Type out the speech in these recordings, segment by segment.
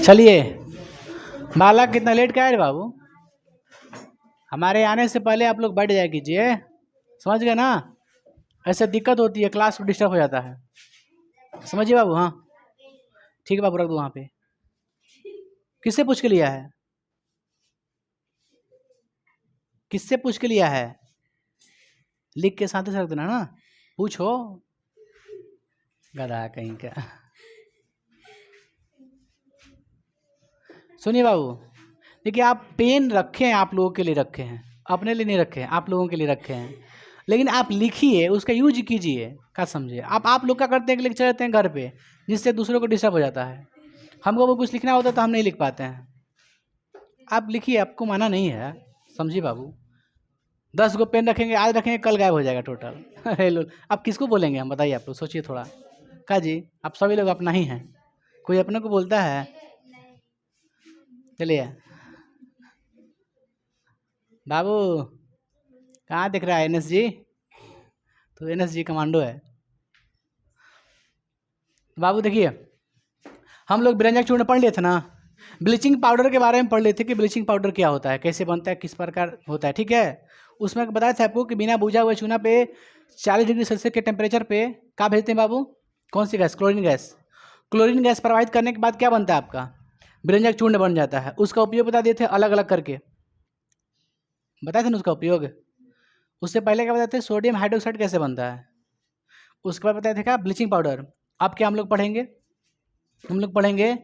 चलिए, बालक कितना लेट क्या है बाबू? हमारे आने से पहले आप लोग बैठ जाया कीजिए, समझ गए ना? ऐसे दिक्कत होती है, क्लास डिस्टर्ब हो जाता है, समझिए बाबू। हाँ ठीक है बाबू, रख दो वहाँ पे। किससे पूछ के लिया है? किससे पूछ के लिया है? लिख के साथ ही रख देना ना, पूछो। गधा कहीं का। सुनिए बाबू, देखिए आप पेन रखे हैं, आप लोगों के लिए रखे हैं, अपने लिए नहीं रखे हैं, आप लोगों के लिए रखे हैं। लेकिन आप लिखिए, उसका यूज कीजिए, क्या समझिए। आप लोग क्या करते हैं कि लेक्चर रहते हैं घर पे, जिससे दूसरों को डिस्टर्ब हो जाता है। हमको वो कुछ लिखना होता है तो हम नहीं लिख पाते हैं। आप लिखिए, आपको माना नहीं है, समझिए बाबू। 10 गो पेन रखेंगे, आज रखेंगे, कल गायब हो जाएगा टोटल। अरे लो, आप किसको बोलेंगे हम, बताइए। आप लोग सोचिए थोड़ा। का जी, आप सभी लोग अपना ही हैं, कोई अपने को बोलता है? चलिए बाबू, कहाँ दिख रहा है एनएस जी? तो एनएस जी कमांडो है। बाबू देखिए, हम लोग बिरंजक चूर्ण पढ़ लिए थे ना, ब्लीचिंग पाउडर के बारे में पढ़ लेते कि ब्लीचिंग पाउडर क्या होता है, कैसे बनता है, किस प्रकार होता है, ठीक है। उसमें बताया था आपको कि बिना बुझा हुए चूना पे 40 डिग्री सेल्सियस के टेम्परेचर पे क्या भेजते हैं बाबू? कौन सी gas? Chlorine gas. Chlorine gas प्रवाहित करने के बाद क्या बनता है आपका? बिरंजक चूर्ण बन जाता है। उसका उपयोग बता दिए थे अलग अलग करके, बताए थे ना उसका उपयोग। उससे पहले क्या बताते थे? सोडियम हाइड्रोक्साइड कैसे बनता है। उसके बाद बताए थे क्या? Bleaching powder. अब क्या हम लोग पढ़ेंगे? हम लोग पढ़ेंगे,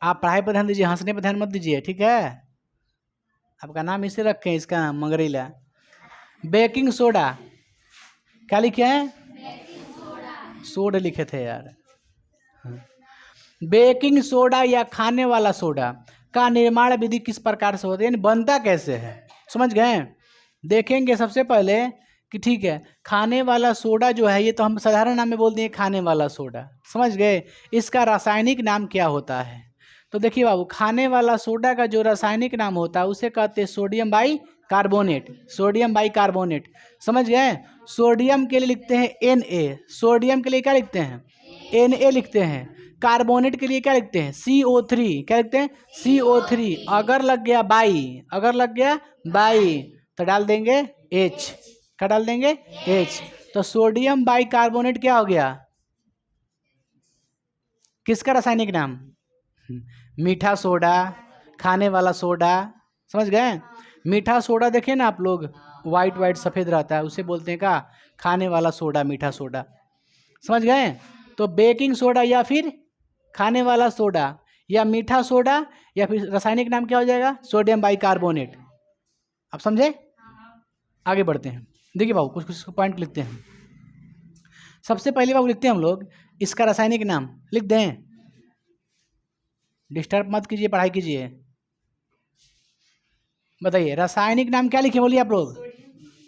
आप पढ़ाई पर ध्यान दीजिए, हंसने पर ध्यान मत दीजिए, ठीक है। आपका नाम इसे रखें, इसका मंगरीला। बेकिंग सोडा, क्या लिखे हैं? सोडा लिखे थे यार। बेकिंग सोडा या खाने वाला सोडा का निर्माण विधि किस प्रकार से होता है, यानी बनता कैसे है, समझ गए? देखेंगे सबसे पहले कि ठीक है, खाने वाला सोडा जो है, ये तो हम साधारण नाम में बोल दिए खाने वाला सोडा, समझ गए। इसका रासायनिक नाम क्या होता है? तो देखिए बाबू, खाने वाला सोडा का जो रासायनिक नाम होता है उसे कहते हैं sodium by carbonate. Sodium by carbonate, समझ गए। सोडियम के लिए लिखते हैं Na, सोडियम के लिए क्या लिखते हैं? Na लिखते हैं। कार्बोनेट के लिए क्या लिखते हैं? CO3, क्या लिखते हैं? CO3। अगर लग गया बाई, अगर लग गया बाई तो डाल देंगे H, क्या डाल देंगे? H। तो सोडियम बाई कार्बोनेट क्या हो गया? किसका रासायनिक नाम? मीठा सोडा, खाने वाला सोडा, समझ गए। मीठा सोडा देखिए ना आप लोग, वाइट वाइट सफ़ेद रहता है, उसे बोलते हैं क्या? खाने वाला सोडा, मीठा सोडा, समझ गए। तो बेकिंग सोडा या फिर खाने वाला सोडा या मीठा सोडा या फिर रासायनिक नाम क्या हो जाएगा? Sodium by carbonate. आप समझे? आगे बढ़ते हैं। देखिए बाबू, कुछ कुछ पॉइंट लिखते हैं। सबसे पहले बाबू लिखते हैं हम लोग इसका रासायनिक नाम, लिख दें, डिस्टर्ब मत कीजिए, पढ़ाई कीजिए। बताइए रासायनिक नाम क्या लिखे, बोलिए आप लोग।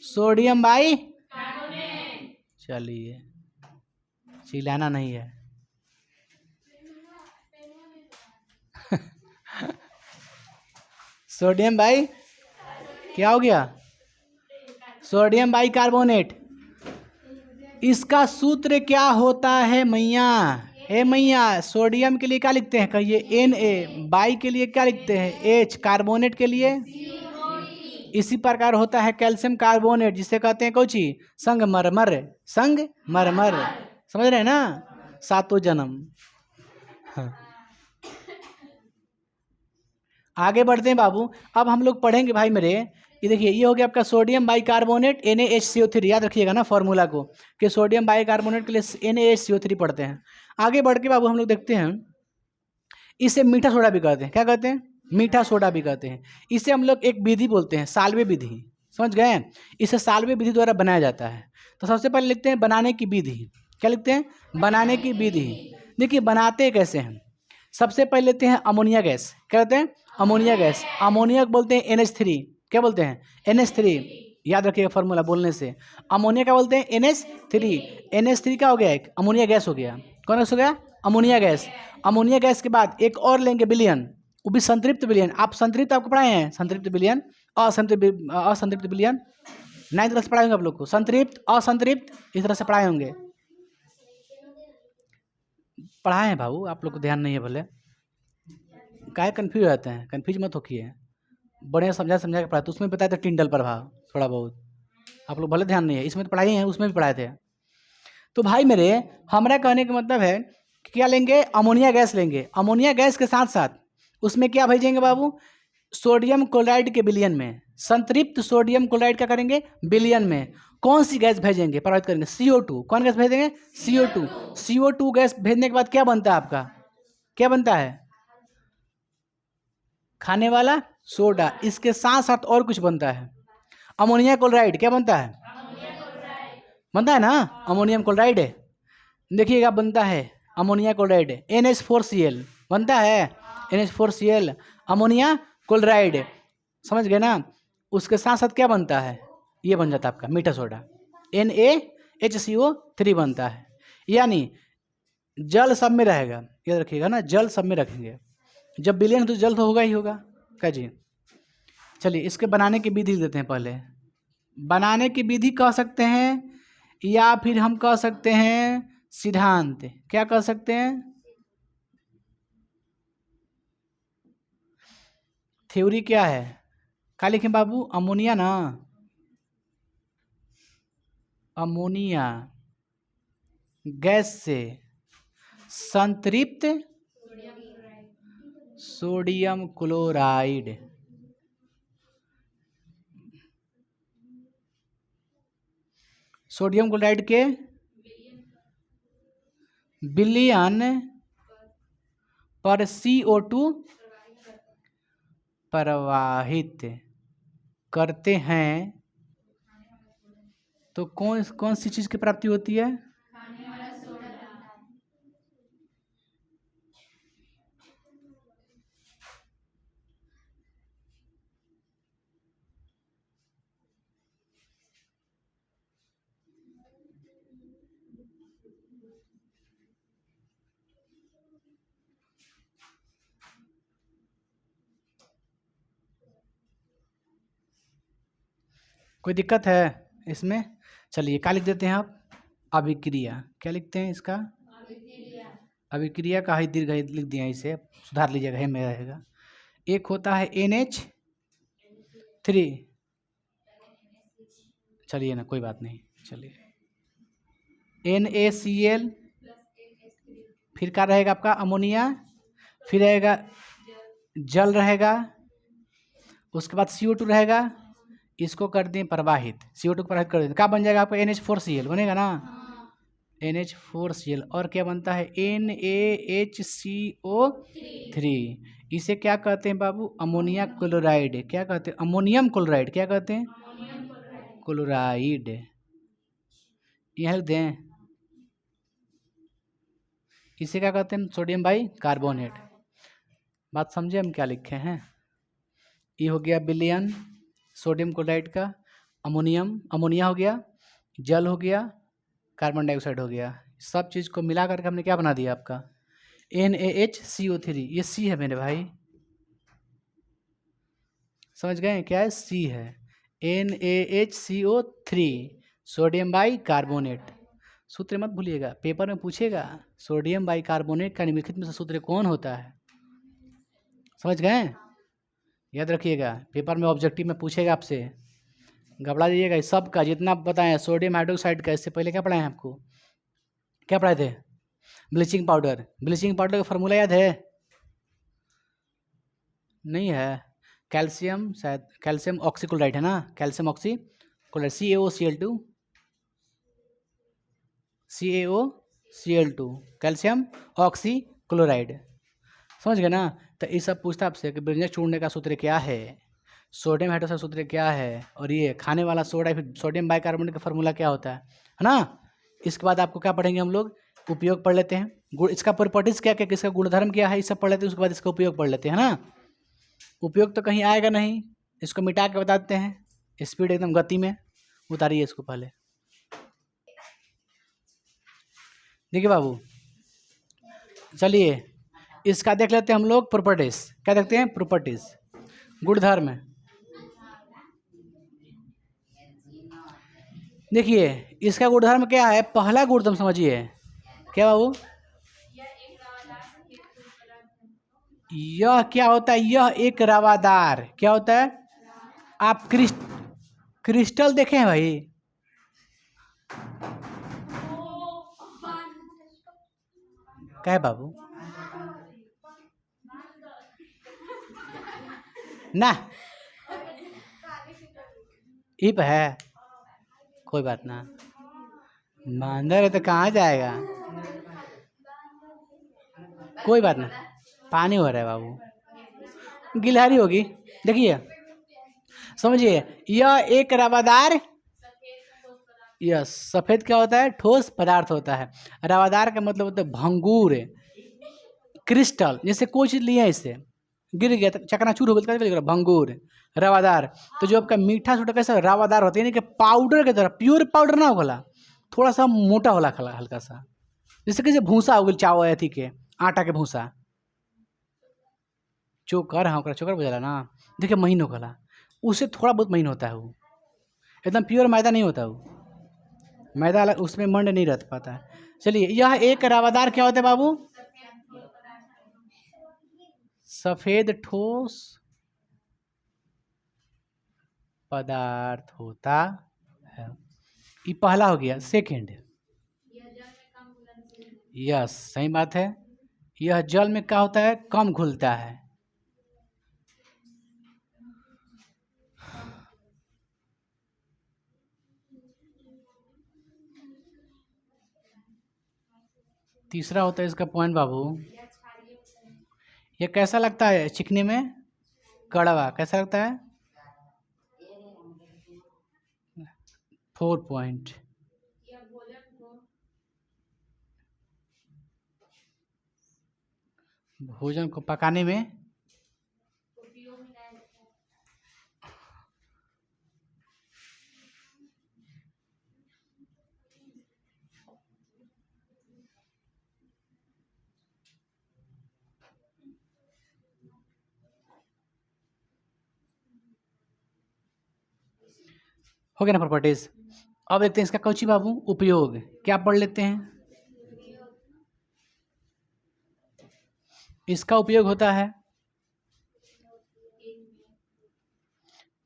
Sodium by carbonate. चलिए, चिल्लाना नहीं है। सोडियम बाई क्या हो गया? Sodium by carbonate. इसका सूत्र क्या होता है मैया? ए मैया, सोडियम के लिए क्या लिखते हैं, कहिए Na। बाई के लिए क्या लिखते हैं? H। कार्बोनेट के लिए? इसी प्रकार होता है कैल्शियम कार्बोनेट, जिसे कहते हैं कौची? संगमरमर। संगमरमर, समझ रहे हैं ना? सातों जन्म। हाँ। आगे बढ़ते हैं बाबू। अब हम लोग पढ़ेंगे भाई मेरे, ये देखिए, ये हो गया आपका सोडियम बाई कार्बोनेट NaHCO3। याद रखिएगा ना फॉर्मूला को, कि सोडियम बाई कार्बोनेट के लिए NaHCO3 पढ़ते हैं। आगे बढ़ के बाबू हम लोग देखते हैं, इसे मीठा सोडा भी कहते हैं। क्या कहते हैं? मीठा सोडा भी कहते हैं। इसे हम लोग एक विधि बोलते हैं, साल्वे विधि, समझ गए। इसे साल्वे विधि द्वारा बनाया जाता है। तो सबसे पहले लिखते हैं बनाने की विधि। क्या लिखते हैं? बनाने की विधि। देखिए बनाते कैसे हैं। सबसे पहले लेते हैं अमोनिया गैस। क्या कहते हैं? Ammonia gas. अमोनिया को बोलते हैं NH3। क्या बोलते हैं? NH3। याद रखिएगा फॉर्मूला बोलने से। अमोनिया क्या बोलते हैं? NH3। NH3 क्या हो गया? एक अमोनिया गैस हो गया। कौन गैस हो गया? Ammonia gas. अमोनिया गैस के बाद एक और लेंगे विलयन, वो भी संतृप्त विलयन। आप संतृप्त आपको पढ़ाए हैं, संतृप्त विलयन, असंतृप्त विलयन, 9th क्लास पढ़ाए होंगे आप लोग को। संतृप्त, असंतृप्त, इस तरह से पढ़ाए होंगे, पढ़ाए हैं भाऊ, आप लोग को ध्यान नहीं है भले। काहे कन्फ्यूज रहते हैं, कन्फ्यूज मत होइए, बढ़िया समझा के पढ़ा तो उसमें बताया था टिंडल प्रभाव थोड़ा बहुत, आप लोग भले ध्यान नहीं है, इसमें तो पढ़ाई है, उसमें भी पढ़ाए थे। तो भाई मेरे हमारा कहने का मतलब है कि क्या लेंगे, अमोनिया गैस लेंगे, अमोनिया गैस के साथ साथ उसमें क्या भेजेंगे बाबू, सोडियम क्लोराइड के विलयन में, संतृप्त सोडियम क्लोराइड क्या करेंगे विलयन में, कौन सी गैस भेजेंगे, प्रभावित करेंगे, CO2। कौन गैस भेजेंगे, CO2। CO2 गैस भेजने के बाद क्या बनता है आपका, क्या बनता है, खाने वाला सोडा। इसके साथ साथ और कुछ बनता है, अमोनिया क्लोराइड। क्या बनता है, बनता है ना, अमोनियम क्लोराइड। देखिएगा बनता है अमोनिया क्लोराइड, NH4Cl बनता है, NH4Cl अमोनिया क्लोराइड, समझ गए ना। उसके साथ साथ क्या बनता है, ये बन जाता है आपका मीठा सोडा, NaHCO3 बनता है। यानी जल सब में रहेगा, याद रखिएगा ना, जल सब में रखेंगे, जब विलयन तो जल तो होगा ही होगा। क्या जी, चलिए इसके बनाने की विधि देते हैं। पहले बनाने की विधि कह सकते हैं, या फिर हम कह सकते हैं सिद्धांत। क्या कह सकते हैं, थ्योरी क्या है, क्या लिखें बाबू, अमोनिया ना, अमोनिया गैस से संतृप्त सोडियम क्लोराइड, सोडियम क्लोराइड के विलयन पर CO2 प्रवाहित करते हैं, तो कौन कौन सी चीज की प्राप्ति होती है, कोई दिक्कत है इसमें। चलिए क्या लिख देते हैं आप, अभिक्रिया। क्या लिखते हैं इसका, अभिक्रिया का ही दीर्घ लिख दिया, इसे सुधार लीजिएगा, में रहेगा। एक होता है NH3, चलिए ना कोई बात नहीं, चलिए NaCl, फिर क्या रहेगा आपका अमोनिया, फिर रहेगा जल रहेगा, उसके बाद CO2 रहेगा, इसको कर दें प्रवाहित, CO2 को प्रवाहित कर दें, क्या बन जाएगा आपका NH4Cl बनेगा ना, NH4Cl। और क्या बनता है NaHCO3, इसे क्या कहते हैं बाबू, अमोनिया क्लोराइड। क्या कहते हैं, अमोनियम क्लोराइड। क्या कहते हैं, क्लोराइड। यह लिख दें, इसे क्या कहते हैं, सोडियम बाई कार्बोनेट। बात समझे हम क्या लिखे हैं, ये हो गया विलयन सोडियम क्लोराइड का, अमोनियम, अमोनिया हो गया, जल हो गया, कार्बन डाइऑक्साइड हो गया, सब चीज़ को मिला करके हमने क्या बना दिया आपका NaHCO3। ये C है मेरे भाई, समझ गए क्या है, C है, NaHCO3, सोडियम बाई कार्बोनेट। सूत्र मत भूलिएगा, पेपर में पूछेगा सोडियम बाई कार्बोनेट का निम्नलिखित में से सूत्र कौन होता है, समझ गए, याद रखिएगा, पेपर में ऑब्जेक्टिव में पूछेगा आपसे, घबरा जाइएगा। इस सब का जितना बताएं, सोडियम हाइड्रोक्साइड का, इससे पहले क्या पढ़ाए हैं आपको, क्या पढ़ाए थे, ब्लीचिंग पाउडर। ब्लीचिंग पाउडर का फार्मूला याद है, नहीं है, कैल्शियम, शायद कैल्शियम ऑक्सीक्लोराइड है ना, calcium oxychloride, CaOCl2 calcium oxychloride, समझ गए ना। तो ये सब पूछता आपसे कि व्यंजक छोड़ने का सूत्र क्या है, सोडियम हाइड्रोक्साइड सूत्र क्या है, और ये खाने वाला सोडा फिर सोडियम बाइकार्बोनेट का फार्मूला क्या होता है ना। इसके बाद आपको क्या पढ़ेंगे हम लोग, उपयोग पढ़ लेते हैं, गुण, इसका प्रॉपर्टीज क्या क्या, किसका गुणधर्म क्या है, ये सब पढ़ लेते हैं। उसके बाद इसका उपयोग पढ़ लेते हैं ना। उपयोग तो कहीं आएगा नहीं, इसको मिटा के बता देते हैं, स्पीड एकदम गति में उतारिए इसको। पहले देखिए बाबू, चलिए इसका देख लेते हैं हम लोग प्रॉपर्टीज। क्या देखते हैं, प्रॉपर्टीज, गुणधर्म। देखिए इसका गुणधर्म क्या है, पहला गुणधर्म समझिए, क्या बाबू, यह क्या होता है? यह एक रवादार क्या होता है? आप क्रिस्टल देखे हैं भाई? क्या है बाबू? ना इप है, कोई बात ना। मांदर है तो कहाँ जाएगा? कोई बात ना, पानी हो रहा है बाबू, गिलहरी होगी। देखिए समझिए, यह एक रवादार, यस सफेद क्या होता है? ठोस पदार्थ होता है। रवादार का मतलब होता है भंगूर, क्रिस्टल। जैसे कोई चीज लिया इससे गिर गया तो चकनाचूर हो गया, तो कैसे भंगूर, रवादार। तो जो आपका मीठा सोडा कैसा रवादार होता है, यानी कि पाउडर की तरह, प्योर पाउडर ना होला, थोड़ा सा मोटा होला, हल्का सा, जैसे कि भूसा हो गया चावल अथी के, आटा के भूसा, चोकर। हाँ ओकरा चोकर बुझाला ना। देखिए महीन होगा, उससे थोड़ा बहुत महीन होता है वो, एकदम प्योर मैदा नहीं होता वो, मैदा अलग उसमें मंड नहीं रह पाता है। चलिए, यह एक रवादार क्या होता है बाबू? सफेद ठोस पदार्थ होता है। ये पहला हो गया। सेकंड, यस सही बात है, यह जल में क्या होता है? कम घुलता है। तीसरा होता है इसका पॉइंट बाबू, यह कैसा लगता है चिकने में? कड़वा। कैसा लगता है? 4 पॉइंट। भोजन को पकाने में हो गया ना प्रॉपर्टीज। अब देखते हैं इसका कौची बाबू उपयोग, क्या पढ़ लेते हैं। इसका उपयोग होता है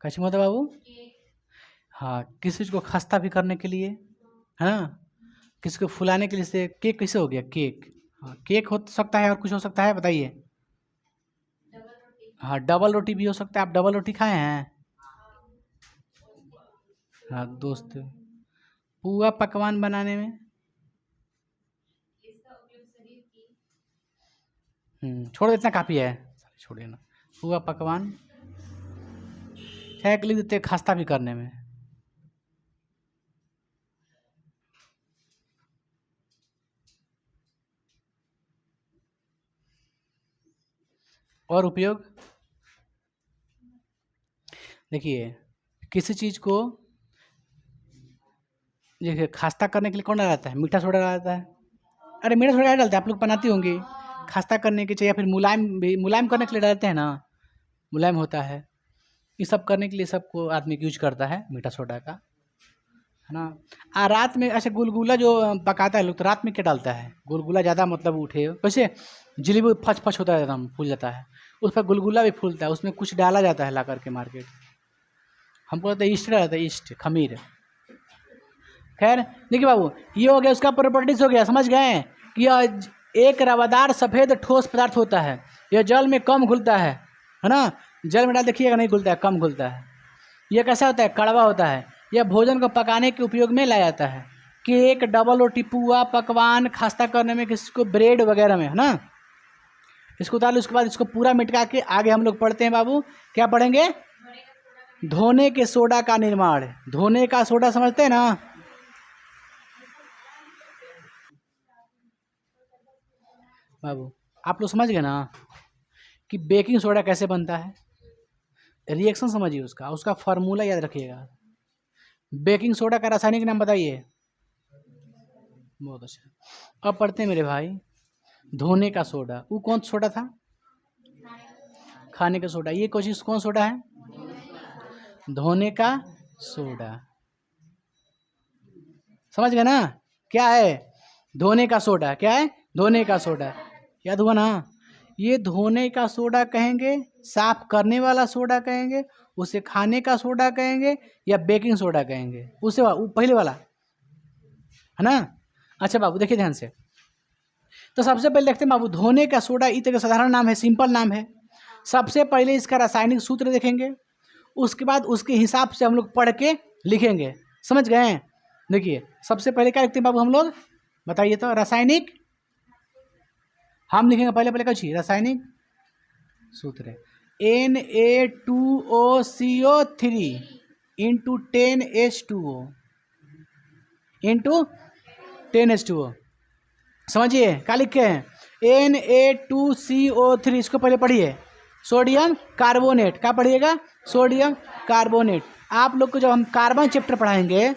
कैसे होता है बाबू? हाँ, किसी चीज को खस्ता भी करने के लिए, है ना, किसी को फुलाने के लिए। से केक कैसे हो गया? केक। हाँ केक हो सकता है, और कुछ हो सकता है बताइए। हाँ डबल रोटी भी हो सकता है। आप डबल रोटी खाए हैं? हाँ दोस्त, पुआ पकवान बनाने में। छोड़ देते हैं, काफ़ी है, छोड़िए ना। पुआ पकवान लिख देते हैं, खस्ता भी करने में। और उपयोग देखिए, किसी चीज़ को देखिए खस्ता करने के लिए कौन डालता है? मीठा सोडा डालता है। अरे मीठा सोडा डालते हैं, आप लोग बनाती होंगी। खस्ता करने के चाहिए, फिर मुलायम भी, मुलायम करने के लिए डालते हैं ना, मुलायम होता है। ये सब करने के लिए सबको आदमी यूज करता है मीठा सोडा का, है ना। रात में ऐसे गुलगुला जो पकाता है लोग, तो रात में क्या डालता है? गुलगुला ज़्यादा मतलब उठे, वैसे जलेबी फच फच होता है, एकदम फूल जाता है, उस पर गुलगुला भी फूलता है, उसमें कुछ डाला जाता है ला करके मार्केट। हमको लगता है ईस्ट डालता है, ईस्ट खमीर। खैर देखिए बाबू, ये हो गया उसका प्रॉपर्टीज हो गया, समझ गए कि यह एक रवादार सफ़ेद ठोस पदार्थ होता है, यह जल में कम घुलता है ना। जल में डाल देखिएगा नहीं घुलता है, कम घुलता है। यह कैसा होता है? कड़वा होता है। यह भोजन को पकाने के उपयोग में लाया जाता है। केक, डबल रोटी, पुआ पकवान, खस्ता करने में, किसी को ब्रेड वगैरह में, है ना। इसको उतार लो। उसके बाद इसको पूरा मिटका के आगे हम लोग पढ़ते हैं बाबू। क्या पढ़ेंगे? धोने के सोडा का निर्माण। धोने का सोडा समझते हैं ना? बाबू आप लोग समझ गए ना कि बेकिंग सोडा कैसे बनता है? रिएक्शन समझिए, उसका उसका फार्मूला याद रखिएगा। बेकिंग सोडा का रासायनिक नाम बताइए। बहुत अच्छा। अब पढ़ते हैं मेरे भाई, धोने का सोडा। वो कौन सोडा था? खाने का सोडा। ये कोशिश कौन सोडा है? धोने का सोडा। समझ गए ना क्या है? धोने का सोडा। क्या है? धोने का सोडा। याद हुआ ना? ये धोने का सोडा कहेंगे, साफ करने वाला सोडा कहेंगे, उसे खाने का सोडा कहेंगे, या बेकिंग सोडा कहेंगे? उसे पहले वाला है ना। अच्छा बाबू देखिए ध्यान से, तो सबसे पहले देखते हैं बाबू, धोने का सोडा इस तरह का साधारण नाम है, सिंपल नाम है। सबसे पहले इसका रासायनिक सूत्र देखेंगे, उसके बाद उसके हिसाब से हम लोग पढ़ के लिखेंगे। समझ गए? देखिए सबसे पहले क्या लिखते हैं बाबू हम लोग, बताइए तो। रासायनिक हम लिखेंगे पहले पहले कुछ रासायनिक सूत्र Na2CO3 into 10H2O into 10H2O। समझिए क्या लिखे हैं, Na2CO3, इसको पहले पढ़िए, सोडियम कार्बोनेट। क्या पढ़िएगा? Sodium carbonate. आप लोग को जब हम कार्बन चैप्टर पढ़ाएंगे,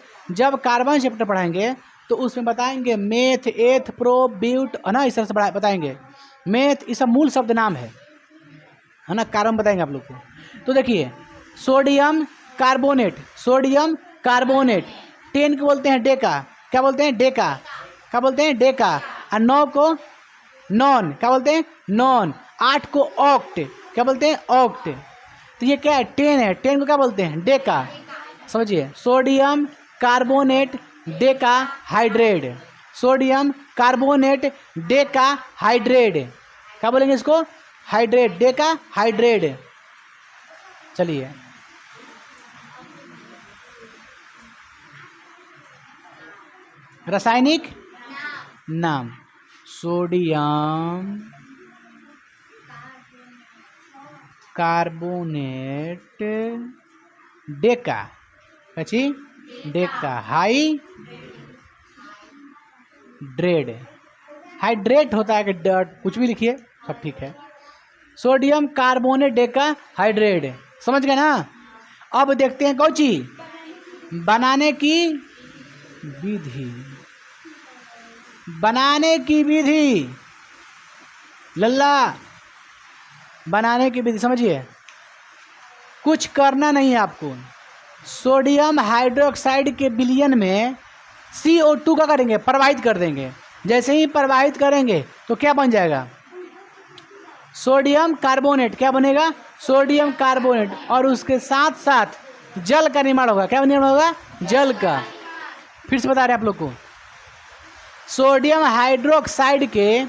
तो उसमें बताएंगे मेथ, एथ, प्रो, ब्यूट, है ना, इस तरह से बताएंगे। मेथ ये सब मूल शब्द नाम है ना, कार्बन बताएंगे आप लोग को। तो देखिए सोडियम कार्बोनेट, 10 को बोलते हैं डेका। क्या बोलते हैं? डेका। क्या बोलते हैं? डेका। और 9 को नॉन। क्या बोलते हैं? नॉन। 8 को ऑक्ट। क्या बोलते हैं? ऑक्ट। तो ये क्या है? 10 है, 10 को क्या बोलते हैं? डेका। समझिए, sodium carbonate Deka hydrate, sodium carbonate Deka hydrate. क्या बोलेंगे इसको? Hydrate, Deka hydrate. चलिए रासायनिक नाम, सोडियम कार्बोनेट डेका, कची डेका हाइड्रेट। हाइड्रेट होता है कि कुछ भी लिखिए सब ठीक है। Sodium carbonate Deka hydrate. समझ गए ना? अब देखते हैं कौची, बनाने की विधि। बनाने की विधि लल्ला, बनाने की विधि समझिए, कुछ करना नहीं है आपको। सोडियम हाइड्रोक्साइड के विलयन में CO2 का करेंगे, प्रवाहित कर देंगे। जैसे ही प्रवाहित करेंगे तो क्या बन जाएगा? Sodium carbonate. क्या बनेगा? Sodium carbonate. और उसके साथ साथ जल का निर्माण होगा। क्या निर्माण होगा? जल का। फिर से बता रहे हैं आप लोग को, सोडियम हाइड्रोक्साइड के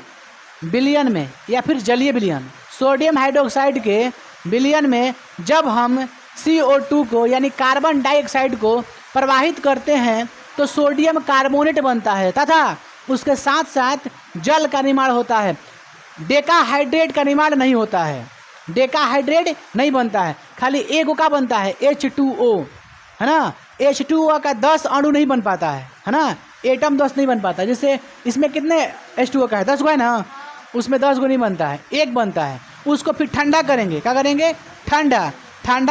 विलयन में या फिर जलीय विलयन, सोडियम हाइड्रोक्साइड के विलयन में जब हम CO2 को यानी कार्बन डाइऑक्साइड को प्रवाहित करते हैं तो सोडियम कार्बोनेट बनता है तथा उसके साथ साथ जल का निर्माण होता है। डेकाहाइड्रेट का निर्माण नहीं होता है, डेकाहाइड्रेट नहीं बनता है, खाली एक का बनता है H2O, है ना। H2O का 10 अणु नहीं बन पाता है ना, एटम 10 नहीं बन पाता। जैसे इसमें कितने H2O का है? 10 को है ना, उसमें 10 को नहीं बनता है, एक बनता है। उसको फिर ठंडा करेंगे। क्या करेंगे? ठंडा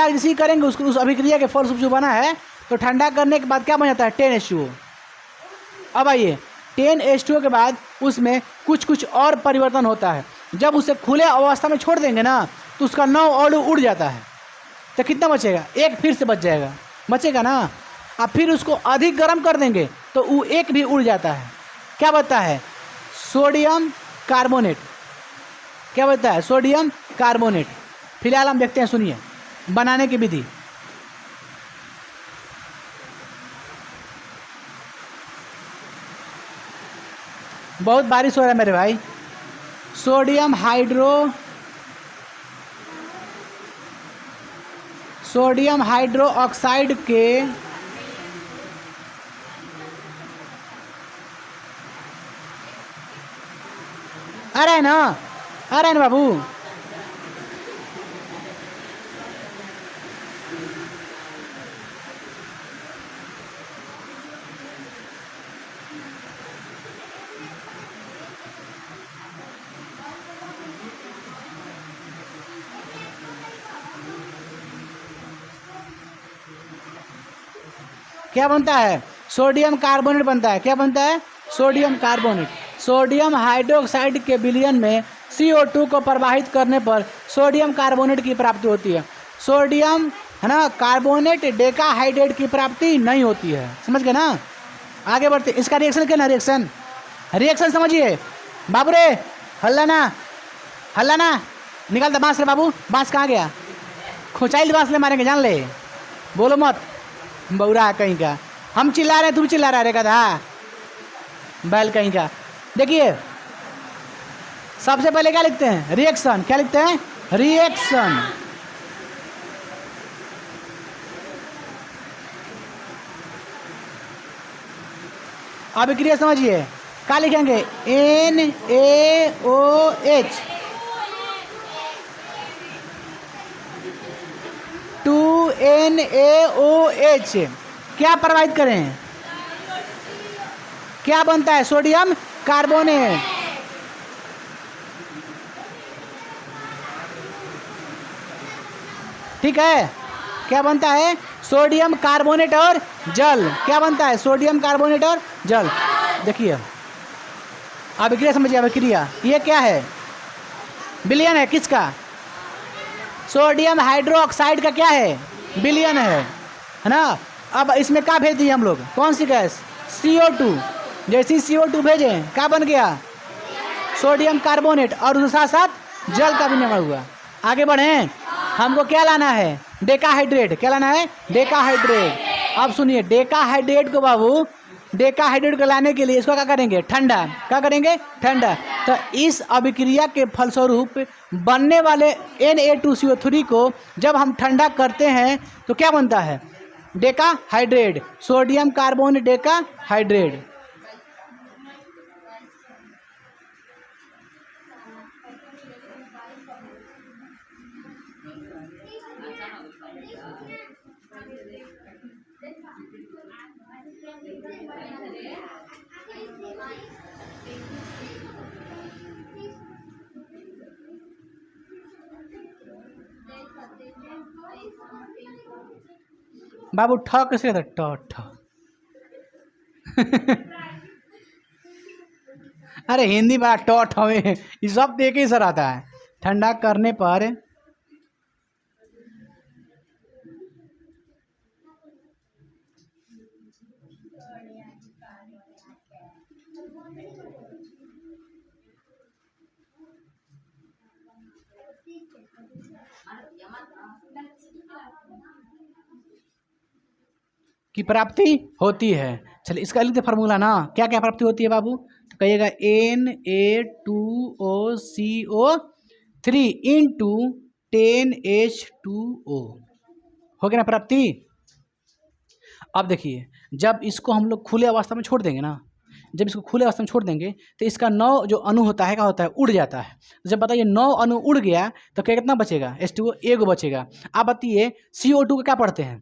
जैसे ही करेंगे उसको, उस अभिक्रिया के फलस्वरूप जो बना है, तो ठंडा करने के बाद क्या बन जाता है? 10H2O। अब आइए 10H2O के बाद उसमें कुछ और परिवर्तन होता है। जब उसे खुले अवस्था में छोड़ देंगे ना तो उसका 9 अणु उड़ जाता है। तो कितना बचेगा? एक फिर से बच जाएगा, बचेगा ना। अब फिर उसको अधिक गर्म कर देंगे तो वो एक भी उड़ जाता है। क्या बचता है? Sodium carbonate. क्या बचता है? Sodium carbonate. फिलहाल हम देखते हैं, सुनिए बनाने की विधि। बहुत बारिश हो रहा है मेरे भाई। सोडियम हाइड्रो ऑक्साइड के आ रहा है ना, आ रहा है ना बाबू? क्या बनता है? सोडियम कार्बोनेट बनता है। क्या बनता है? Sodium carbonate. सोडियम हाइड्रोक्साइड के विलयन में CO2 को प्रवाहित करने पर सोडियम कार्बोनेट की प्राप्ति होती है। सोडियम है ना कार्बोनेट डेकाहाइड्रेट की प्राप्ति नहीं होती है। समझ गए ना? आगे बढ़ते, इसका रिएक्शन क्या ना, रिएक्शन समझिए बाबू रे, हल्ला ना। हल्ला ना, निकाल दे बांस रे बाबू, बांस कहाँ गया? खोचाइल बांस ले मारेंगे, जान ले, बोलो मत बौरा कहीं का। हम चिल्ला रहे तुम चिल्ला रहा रे गधा, बैल कहीं का। देखिए सबसे पहले क्या लिखते हैं? रिएक्शन। क्या लिखते हैं? रिएक्शन। अभिक्रिया समझिए, क्या लिखेंगे? NaOH 2NaOH क्या प्रभावित करें? क्या बनता है? Sodium carbonate. ठीक है, क्या बनता है? सोडियम कार्बोनेट और जल। क्या बनता है? सोडियम कार्बोनेट और जल। देखिए अभिक्रिया समझिए, अभिक्रिया ये क्या है? विलयन है किसका? सोडियम हाइड्रोक्साइड का क्या है? विलयन है ना। अब इसमें क्या भेज दिए हम लोग? कौन सी गैस? CO2। जैसे CO2 भेजें क्या बन गया? सोडियम कार्बोनेट, और उसके साथ साथ जल का भी निर्माण हुआ। आगे बढ़ें, हमको क्या लाना है? डेकाहाइड्रेट। क्या लाना है? डेकाहाइड्रेट। अब सुनिए, डेकाहाइड्रेट को बाबू, डेकाहाइड्रेट को लाने के लिए इसको क्या करेंगे? ठंडा। क्या करेंगे? ठंडा। तो इस अभिक्रिया के फलस्वरूप बनने वाले Na2CO3 को जब हम ठंडा करते हैं तो क्या बनता है? Decahydrate, sodium carbonate decahydrate. बाबू ठ कैसे रहता? ठ अरे हिंदी में ट ठ में ये सब एक ही सर आता है। ठंडा करने पर की प्राप्ति होती है। चलिए इसका लिखते फार्मूला ना, क्या क्या प्राप्ति होती है बाबू? तो कहिएगा Na2CO3 इंटू 10H2O। हो गया ना प्राप्ति? अब देखिए, जब इसको हम लोग खुले अवस्था में छोड़ देंगे ना, जब इसको खुले अवस्था में छोड़ देंगे तो इसका 9 जो अणु होता है क्या होता है? उड़ जाता है। तो जब बताइए 9 अणु उड़ गया तो क्या कितना बचेगा? H2O एगो बचेगा। आप बताइए CO2 का क्या पढ़ते हैं?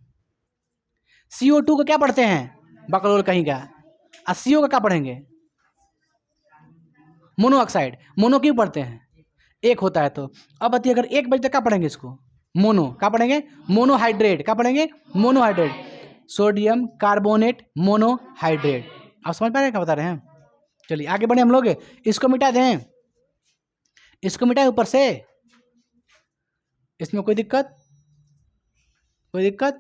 CO2 को क्या पढ़ते हैं? बकलोल कहीं का। और CO का क्या पढ़ेंगे? मोनोऑक्साइड। मोनो क्यों पढ़ते हैं? एक होता है तो। अब बताइए अगर एक बजे तक क्या पढ़ेंगे इसको? मोनो। क्या पढ़ेंगे? मोनोहाइड्रेट। क्या पढ़ेंगे? मोनोहाइड्रेट। Sodium carbonate monohydrate. आप समझ पा रहे हैं क्या बता रहे हैं? चलिए आगे बढ़े हम लोग, इसको मिटा दें, इसको मिटाए ऊपर से। इसमें कोई दिक्कत? कोई दिक्कत?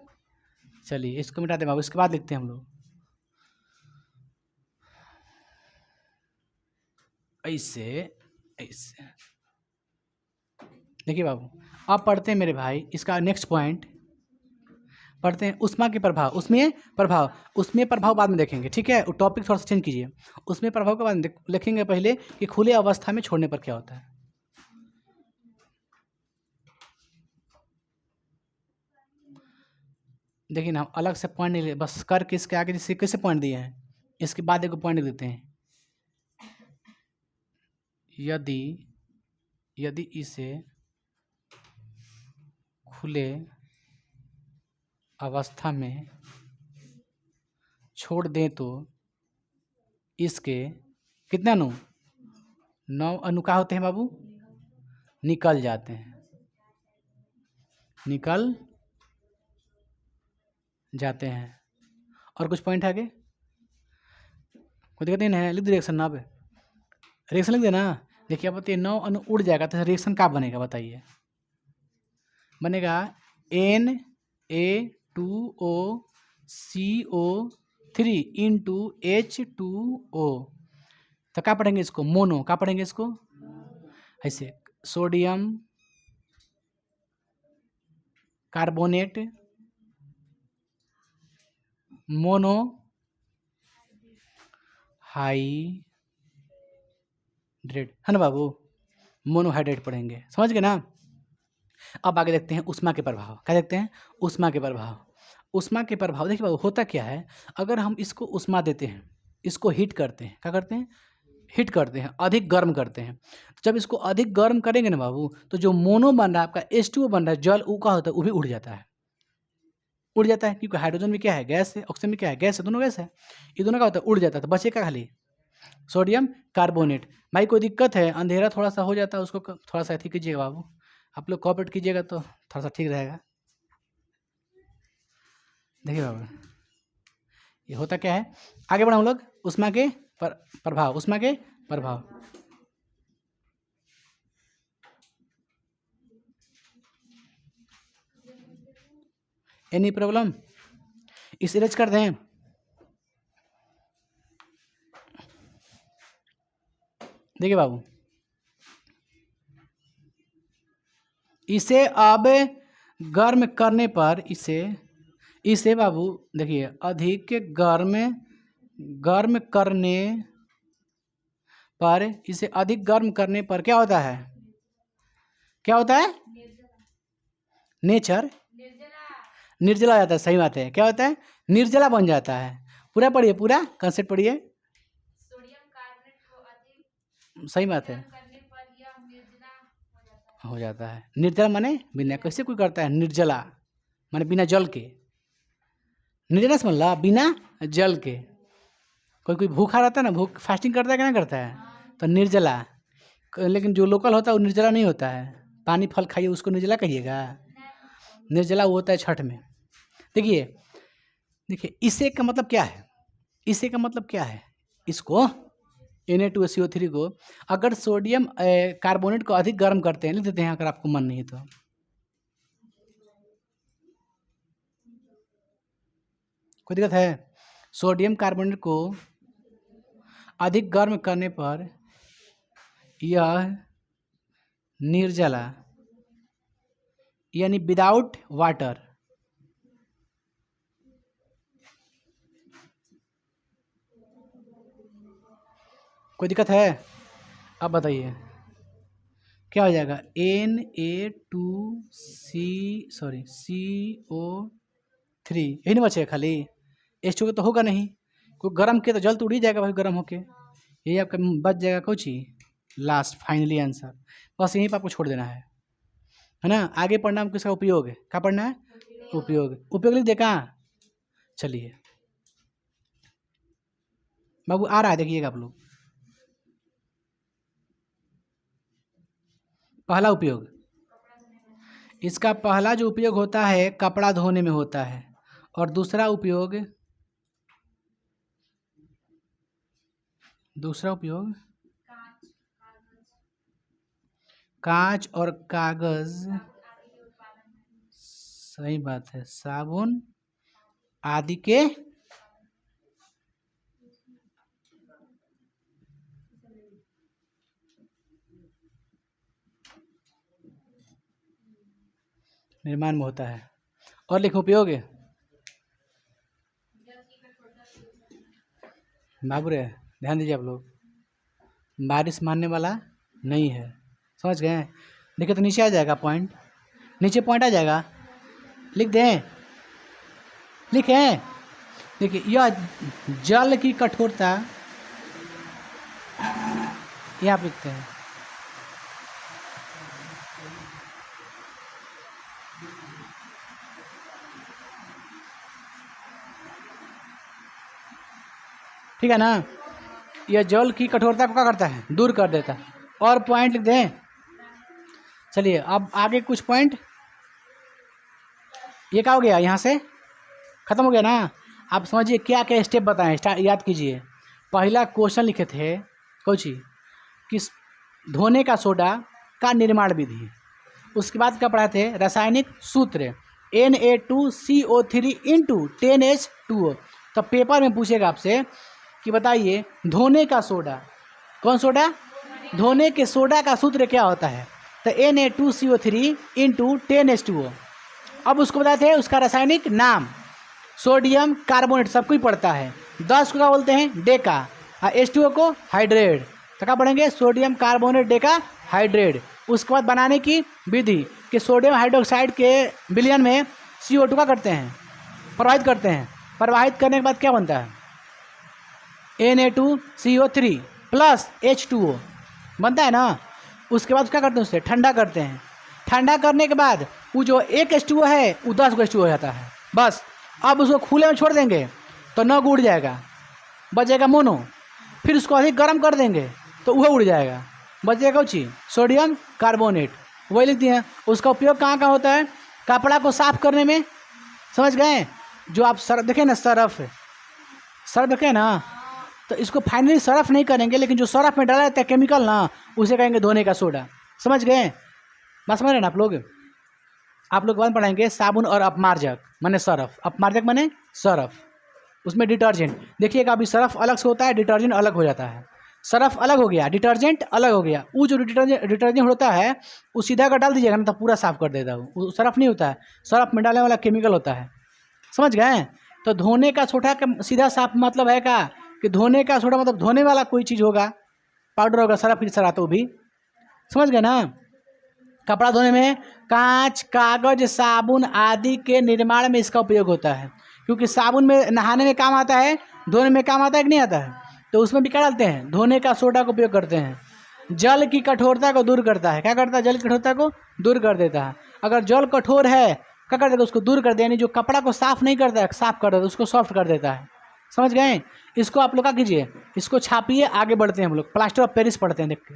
चलिए इसको मिटा दें बाबू, इसके बाद लिखते हैं हम लोग ऐसे ऐसे। देखिए बाबू, अब पढ़ते हैं मेरे भाई इसका नेक्स्ट पॉइंट पढ़ते हैं, उष्मा के प्रभाव। उसमें प्रभाव, उसमें प्रभाव बाद में देखेंगे, ठीक है? टॉपिक थोड़ा सा चेंज कीजिए। उसमें प्रभाव के बाद में लिखेंगे पहले कि खुले अवस्था में छोड़ने पर क्या होता है। देखिए ना, हम अलग से पॉइंट नहीं ले, बस करके इसके आगे जैसे कैसे पॉइंट दिए हैं, इसके बाद एक पॉइंट देते हैं। यदि यदि इसे खुले अवस्था में छोड़ दें तो इसके कितने अणु? 9 अणु क्या होते हैं बाबू? निकल जाते हैं, निकल जाते हैं। और कुछ पॉइंट है आगे? कोई दिक्कत नहीं है? लिख दे रिएक्शन ना, पे रिएक्शन लिख देना। देखिए अब बताइए 9 अणु उड़ जाएगा तो रिएक्शन क्या बनेगा बताइए? बनेगा Na2CO3 इंटू H2O। तो क्या पढ़ेंगे इसको? मोनो। क्या पढ़ेंगे इसको? ऐसे सोडियम कार्बोनेट मोनो हाइड्रेट, है ना बाबू, मोनोहाइड्रेट पढ़ेंगे, समझ गए ना। अब आगे देखते हैं उष्मा के प्रभाव। क्या देखते हैं? उष्मा के प्रभाव। उष्मा के प्रभाव देखिए बाबू, होता क्या है, अगर हम इसको उष्मा देते हैं, इसको हीट करते हैं, क्या करते हैं? हीट करते हैं, अधिक गर्म करते हैं। जब इसको अधिक गर्म करेंगे ना बाबू, तो जो मोनो बन रहा है आपका H2O बन रहा है, जल ऊ का होता है, वो भी उड़ जाता है। उड़ जाता है क्योंकि हाइड्रोजन में क्या है? गैस है, ऑक्सीजन में क्या है? गैस है, दोनों गैस है। ये दोनों का होता है, उड़ जाता है, तो बचेगा खाली सोडियम कार्बोनेट। भाई कोई दिक्कत है, अंधेरा थोड़ा सा हो जाता है, उसको थोड़ा सा ठीक कीजिएगा बाबू, आप लोग कॉपरेट कीजिएगा तो थोड़ा सा ठीक रहेगा। देखिए बाबू, ये होता क्या है, आगे बढ़ा हम लोग। उष्मा के प्रभाव, उष्मा के प्रभाव। Any problem? इस इरेज कर दें। देखिए बाबू, इसे अब गर्म करने पर, इसे बाबू देखिए, अधिक गर्म करने पर, इसे अधिक गर्म करने पर क्या होता है? क्या होता है? नेचर निर्जला हो जाता है। सही बात है, क्या होता है? निर्जला बन जाता है। पूरा पढ़िए, पूरा कंसेप्ट पढ़िए। सही बात है, हो जाता है। निर्जला माने बिना, कैसे कोई करता है निर्जला माने बिना जल के, निर्जला समझ ला, बिना जल के। कोई भूखा रहता है ना, भूख फास्टिंग करता है क्या, नहीं करता है, तो निर्जला। लेकिन जो लोकल होता है वो निर्जला नहीं होता है। पानी फल खाइए उसको निर्जला कहिएगा? निर्जला वो होता है छठ में। देखिए इसे का मतलब क्या है, इसे का मतलब क्या है, इसको Na2CO3 को अगर सोडियम कार्बोनेट को अधिक गर्म करते हैं, लिख देते हैं अगर आपको मन नहीं है तो। कोई दिक्कत है? सोडियम कार्बोनेट को अधिक गर्म करने पर यह निर्जला यानी विदाउट वाटर कोई दिक्कत है? अब बताइए क्या हो जाएगा? CO3 यही नहीं बचेगा खाली, H2O तो होगा नहीं, कोई गर्म किया तो जल तो उड़ ही जाएगा भाई गर्म होके। यही आपका बच जाएगा कुछ ही लास्ट फाइनली आंसर। बस यहीं पर आपको छोड़ देना है ना। आगे पढ़ना हमको इसका उपयोग है। क्या पढ़ना है? उपयोग लिख दे कहाँ? चलिए बाबू आ रहा है, देखिएगा आप लोग। पहला उपयोग, इसका पहला जो उपयोग होता है कपड़ा धोने में होता है, और दूसरा उपयोग कांच और कागज, सही बात है, साबुन आदि के निर्माण में होता है। और लिखो उपयोग बाबू रे, ध्यान दीजिए आप लोग, बारिश मानने वाला नहीं है, समझ गए? देखिए तो नीचे आ जाएगा पॉइंट, नीचे पॉइंट आ जाएगा, लिख दें, लिखें। देखिए यह जल की कठोरता, ये आप लिखते हैं, ठीक है ना। यह जल की कठोरता को क्या करता है? दूर कर देता है। और पॉइंट लिख दें। चलिए अब आगे कुछ पॉइंट, ये क्या हो गया, यहाँ से खत्म हो गया ना। आप समझिए क्या क्या स्टेप बताएं, याद कीजिए। पहला क्वेश्चन लिखे थे कुछ कि धोने का सोडा का निर्माण विधि, उसके बाद क्या पढ़ा थे? रासायनिक सूत्र Na2CO3 इंटू 10H2O। तो पेपर में पूछेगा आपसे कि बताइए धोने का सोडा, कौन सोडा? धोने के सोडा का सूत्र क्या होता है? तो Na2CO3 इंटू 10H2O। अब उसको बताते हैं उसका रासायनिक नाम, सोडियम कार्बोनेट सबको ही पड़ता है। 10 को क्या बोलते हैं, डेका, और H2O को हाइड्रेट। तो क्या पढ़ेंगे, सोडियम कार्बोनेट डेका हाइड्रेट। उसके बाद बनाने की विधि कि सोडियम हाइड्रोक्साइड के विलयन में CO2 का करते हैं, प्रवाहित करते हैं। प्रवाहित करने के बाद क्या बनता है, Na2CO3 प्लस H2O बनता है ना। उसके बाद क्या करते हैं, उससे ठंडा करते हैं। ठंडा करने के बाद वो जो एक H2O है वो 10 H2O हो जाता है बस। अब उसको खुले में छोड़ देंगे तो न उड़ जाएगा, बचेगा मोनो। फिर उसको अधिक गर्म कर देंगे तो वह उड़ जाएगा, बचेगा उची सोडियम कार्बोनेट। वही लिखती हैं। उसका उपयोग कहाँ कहाँ होता है, कपड़ा को साफ करने में, समझ गए। जो आप सर्फ देखें ना, सर्फ देखें ना, तो इसको फाइनली सर्फ नहीं करेंगे, लेकिन जो सर्फ में डाला जाता है केमिकल ना, उसे कहेंगे धोने का सोडा। समझ गए, बस समझ रहे ना आप लोग। बाद पढ़ाएंगे साबुन और अपमार्जक माने सर्फ, अपमार्जक माने सर्फ, उसमें डिटर्जेंट। देखिएगा अभी सर्फ अलग से होता है, डिटर्जेंट अलग हो जाता है। सर्फ अलग हो गया, डिटर्जेंट अलग हो गया। वो जो डिटर्जेंट होता है वो सीधा कर डाल दीजिएगा ना तो पूरा साफ कर देता है, वो सर्फ नहीं होता है, सर्फ में डालने वाला केमिकल होता है। समझ गए। तो धोने का सोडा का सीधा साफ मतलब है का कि धोने का सोडा मतलब धोने वाला कोई चीज़ होगा, पाउडर होगा, सर्फ की तरह तो भी। समझ गए ना। कपड़ा धोने में कांच, कागज, साबुन आदि के निर्माण में इसका उपयोग होता है, क्योंकि साबुन में नहाने में काम आता है, धोने में काम आता है कि नहीं आता है। तो उसमें भी क्या डालते हैं, धोने का सोडा का उपयोग करते हैं। जल की कठोरता को दूर करता है, क्या करता है, जल की कठोरता को दूर कर देता है। अगर जल कठोर है क्या कर देगा, उसको दूर कर दे, यानी जो कपड़ा को साफ नहीं करता है साफ कर देता है, उसको सॉफ्ट कर देता है। समझ गए। इसको आप लोग क्या कीजिए, इसको छापिए, आगे बढ़ते हैं हम लोग। प्लास्टर ऑफ पेरिस पढ़ते हैं, देख के।